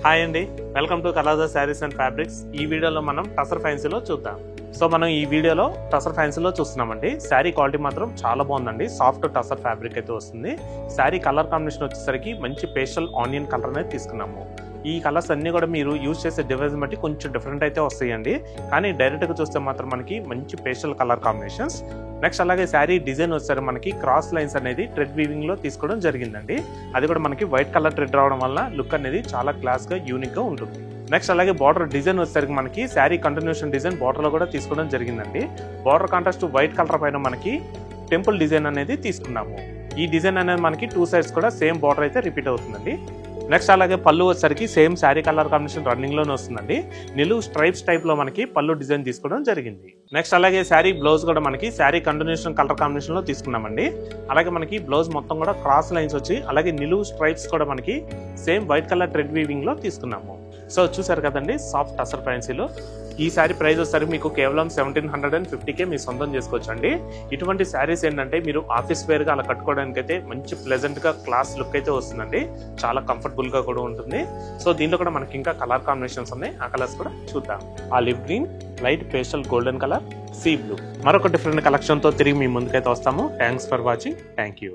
Hi అండి, welcome to Kalada sarees and fabrics. ఈ వీడియోలో మనం టసర్ ఫ్యాన్సీలో చూద్దాం. సో మనం ఈ వీడియోలో టసర్ ఫ్యాన్సీలో చూస్తున్నామండి. శారీ క్వాలిటీ మాత్రం చాలా బాగుందండి. సాఫ్ట్ టసర్ ఫ్యాబ్రిక్ అయితే వస్తుంది. శారీ కలర్ కాంబినేషన్ వచ్చేసరికి మంచి పేస్టల్ ఆనియన్ కలర్ అనేది తీసుకున్నాము. ఈ కలర్స్ అన్ని కూడా మీరు యూజ్ చేసే డివైస్ బట్టి కొంచెం డిఫరెంట్ అయితే వస్తాయండి, కానీ డైరెక్ట్గా చూస్తే మాత్రం మనకి మంచి పేస్టల్ కలర్ కాంబినేషన్స్. నెక్స్ట్ అలాగే శారీ డిజైన్ వచ్చేసరికి మనకి క్రాస్ లైన్స్ అనేది థ్రెడ్ వీవింగ్ లో తీసుకోవడం జరిగిందండి. అది కూడా మనకి వైట్ కలర్ థ్రెడ్ రావడం వల్ల లుక్ అనేది చాలా క్లాస్ గా యూనిక్ గా ఉంటుంది. నెక్స్ట్ అలాగే బార్డర్ డిజైన్ వచ్చేసరికి మనకి శారీ కంటిన్యూషన్ డిజైన్ బార్డర్ లో కూడా తీసుకోవడం జరిగిందండి. బార్డర్ కాంట్రాస్ట్ వైట్ కలర్ పైన మనకి టెంపుల్ డిజైన్ అనేది తీసుకున్నాము. ఈ డిజైన్ అనేది మనకి టూ సైడ్స్ కూడా సేమ్ బార్డర్ అయితే రిపీట్ అవుతుందండి. నెక్స్ట్ అలాగే పళ్ళు వచ్చేసరికి same sari colour combination running లోనే వస్తుందండి. నిలువు స్ట్రైప్స్ టైప్ లో మనకి పళ్ళు డిజైన్ తీసుకోవడం జరిగింది. నెక్స్ట్ అలాగే శారీ బ్లౌజ్ కూడా మనకి శారీ కంటిన్యూషన్ కలర్ కాంబినేషన్ లో తీసుకున్నామండి. అలాగే మనకి బ్లౌజ్ మొత్తం కూడా క్రాస్ లైన్స్ వచ్చి అలాగే నిలువు స్ట్రైప్స్ కూడా మనకి same white colour thread weaving లో తీసుకున్నాము. సో చూసారు కదండి, సాఫ్ట్ టసర్ ఫ్యాన్సీలో ఈ శారీ ప్రైస్ వచ్చేసరికి మీకు కేవలం 1750కే మీరు సొంతం చేసుకోవచ్చు అండి. ఇటువంటి శారీస్ ఏంటంటే మీరు ఆఫీస్ వేర్ గా అలా కట్టుకోవడానికి అయితే మంచి ప్లెజెంట్ గా క్లాస్ లుక్ అయితే వస్తుందండి. చాలా కంఫర్టబుల్ గా కూడా ఉంటుంది. సో దీంట్లో కూడా మనకి ఇంకా కలర్ కాంబినేషన్స్ ఉన్నాయి, ఆ కలర్స్ కూడా చూద్దాం. Olive green, light pastel golden colour, sea blue. మరొక డిఫరెంట్ కలెక్షన్ తో తిరిగి మీ ముందుకైతే వస్తాము. Thanks for watching. Thank you.